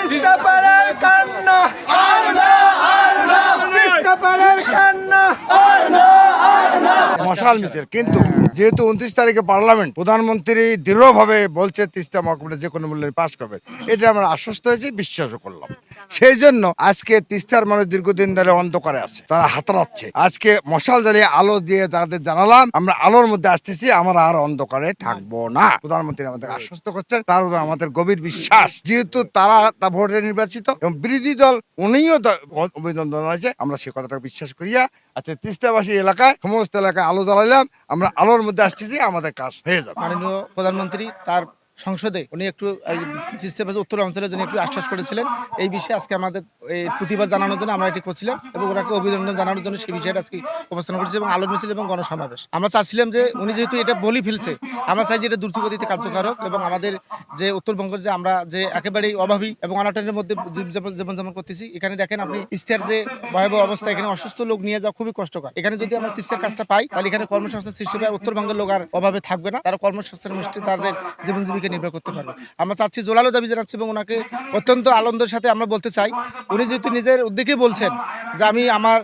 তিস্তা পারের কান্না তিস্তা পারের কান্না মশাল মিছিল। কিন্তু যেহেতু 29 তারিখে পার্লামেন্ট প্রধানমন্ত্রী দৃঢ়ভাবে বলছে তিস্তা মহকুমাটা যে কোনো মূল্যে পাশ করবে, এটা আমরা আশ্বস্ত হয়েছি, বিশ্বাসও করলাম। সেই জন্য আজকে তিস্তার মানুষ দীর্ঘদিন ধরে অন্ধকারে আছে, তারা হাতড়াচ্ছে। আজকে মশাল জ্বালিয়ে আলো দিয়ে তাদের জানালাম আমরা আলোর মধ্যে আসতেছি, আমরা আর অন্ধকারে থাকবো না। প্রধানমন্ত্রী আমাদের আশ্বস্ত করছেন, তার উপর আমাদের গভীর বিশ্বাস। যেহেতু তারা তা ভোটে নির্বাচিত এবং বিরোধী দল উনিও অভিনন্দন আছে, আমরা সে কথাটা বিশ্বাস করিয়া আচ্ছা তিস্তাবাসী এলাকায় সমস্ত এলাকায় আলো জ্বালাইলাম, আমরা আলোর মধ্যে আসতেছি, আমাদের কাজ হয়ে যাবে। মাননীয় প্রধানমন্ত্রী তার সংসদে উনি একটু তিস্তাবাসী উত্তর অঞ্চলের জন্য একটু আশ্বাস করেছিলেন। এই বিষয়ে আজকে আমাদের এই প্রতিবাদ জানানোর জন্য আমরা এটি করছিলাম এবং ওনাকে অভিনন্দন জানানোর জন্য সেই বিষয়টা আজকে উপস্থাপন করেছি এবং আলোর মিছিল এবং গণসমাবেশ। আমরা চাচ্ছিলাম যে উনি যেহেতু এটা বলি ফেলছে, আমরা চাই যে এটা দ্রুতগতিতে কার্যকর হোক এবং আমাদের যে উত্তরবঙ্গের যে আমরা যে একেবারেই অভাবী এবং অনাটনের মধ্যে জীবনযাপন করতেছি, এখানে দেখেন আপনি তিস্তার যে ভয়াবহ অবস্থা, এখানে অসুস্থ লোক নিয়ে যাওয়া খুবই কষ্টকর। এখানে যদি আমরা তিস্তার কাজটা পাই তাহলে এখানে কর্মসংস্থান সৃষ্টি হবে, উত্তরবঙ্গের লোক আর অভাবে থাকবে না, তারা কর্মসংস্থান মিষ্টি তাদের জীবন জীবিকা নির্ভর করতে পারবে। আমরা চাচ্ছি, জোরালো দাবি জানাচ্ছি এবং ওনাকে অত্যন্ত আনন্দের সাথে আমরা বলতে চাই, উনি যেহেতু নিজের উদ্যোগে বলছেন যে আমি আমার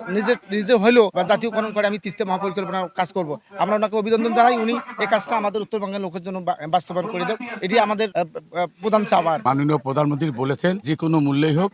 নিজে হইলেও বা জাতীয়করণ করে আমি তিস্তা মহাপরিকল্পনার কাজ করব, আমরা ওনাকে অভিনন্দন জানাই। উনি এই কাজটা আমাদের উত্তরবঙ্গের লোকের জন্য বাস্তবায়ন করে দেন, এটি আমাদের প্রধান চাওয়া। মাননীয় প্রধানমন্ত্রী বলেছেন যে কোনো মূল্যেই হোক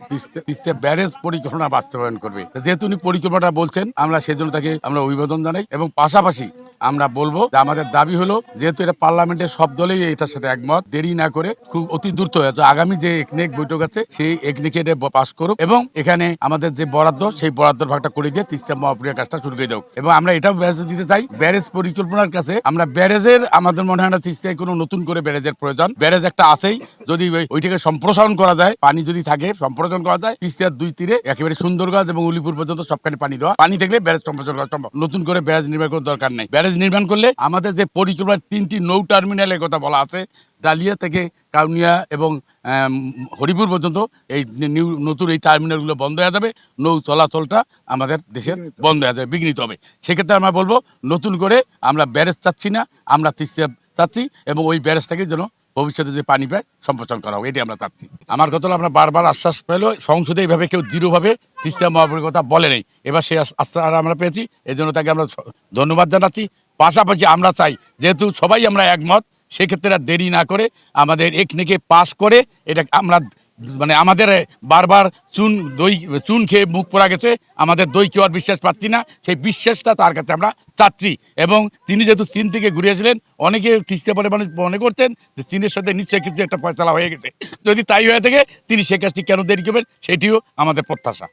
তিস্তা ব্যারেজ পরিকল্পনা বাস্তবায়ন করবে। যেহেতু উনি পরিকল্পনাটা বলছেন, আমরা সেজন্য তাকে আমরা অভিবাদন জানাই এবং পাশাপাশি আমরা বলবো যে আমাদের দাবি হলো, যেহেতু এটা পার্লামেন্টের সব দলেই এটার সাথে একমত, দেরি না করে খুব অতি দ্রুত আগামী যে একনেক বৈঠক আছে সেই একনেকে পাস করুক এবং এখানে আমাদের যে বরাদ্দ সেই বরাদ্দর ভাগটা করে দিয়ে তিস্তা মহাপরিকল্পনার কাজটা শুরু করে দেব। এবং আমরা এটাও ব্যারেজ দিতে চাই, ব্যারেজ পরিকল্পনার কাছে আমরা ব্যারেজের আমাদের মনে হয় না তিস্তায় কোনো নতুন করে ব্যারেজের প্রয়োজন। ব্যারেজ একটা আছেই, যদি ওইটাকে সম্প্রসারণ করা যায়, পানি যদি থাকে সম্প্রসারণ করা যায়, তিস্তার দুই তীরে একেবারে সুন্দরগঞ্জ এবং উলিপুর পর্যন্ত সবখানে পানি দেওয়া, পানি থাকলে ব্যারেজ সম্প্রসারণ করা সম্ভব। নতুন করে ব্যারেজ নির্মাণ করার দরকার নেই। ব্যারেজ নির্মাণ করলে আমাদের যে পরিকল্পনার 3টি নৌ টার্মিনালের কথা বলা আছে, ডালিয়া থেকে কাউনিয়া এবং হরিপুর পর্যন্ত এই নতুন এই টার্মিনালগুলো বন্ধ হয়ে যাবে, নৌ চলাচলটা আমাদের দেশের বন্ধ হয়ে যাবে, বিঘ্নিত হবে। সেক্ষেত্রে আমরা বলবো নতুন করে আমরা ব্যারেজ চাচ্ছি না, আমরা তিস্তা চাচ্ছি এবং ওই ব্যারেজটাকে যেন ভবিষ্যতে যে পানি পায় সম্প্রসারণ করা হোক, এটি আমরা চাচ্ছি। আমার কথা আমরা বারবার আশ্বাস পেলো, সংসদে এইভাবে কেউ দৃঢ়ভাবে তিস্তা মহাপরিকল্পনার কথা বলে নেই, এবার সেই আশ্বাস আমরা পেয়েছি, এই জন্য তাকে আমরা ধন্যবাদ জানাচ্ছি। পাশাপাশি আমরা চাই, যেহেতু সবাই আমরা একমত, সেক্ষেত্রে দেরি না করে আমাদের একনেকে পাস করে এটা আমরা মানে আমাদের বারবার চুন খেয়ে মুখ পোড়া গেছে, আমাদের দই কেউ বিশ্বাস পাচ্ছি না, সেই বিশ্বাসটা তার কাছে আমরা চাচ্ছি। এবং তিনি যেহেতু চীন থেকে ঘুরিয়েছিলেন, অনেকে তিস্তা পরে মানুষ মনে করতেন যে চীনের সাথে নিশ্চয়ই কিছু একটা ফয়সালা হয়ে গেছে, যদি তাই হয়ে থাকে তিনি সে কাজটি কেন দেরি করবেন সেটিও আমাদের প্রত্যাশা।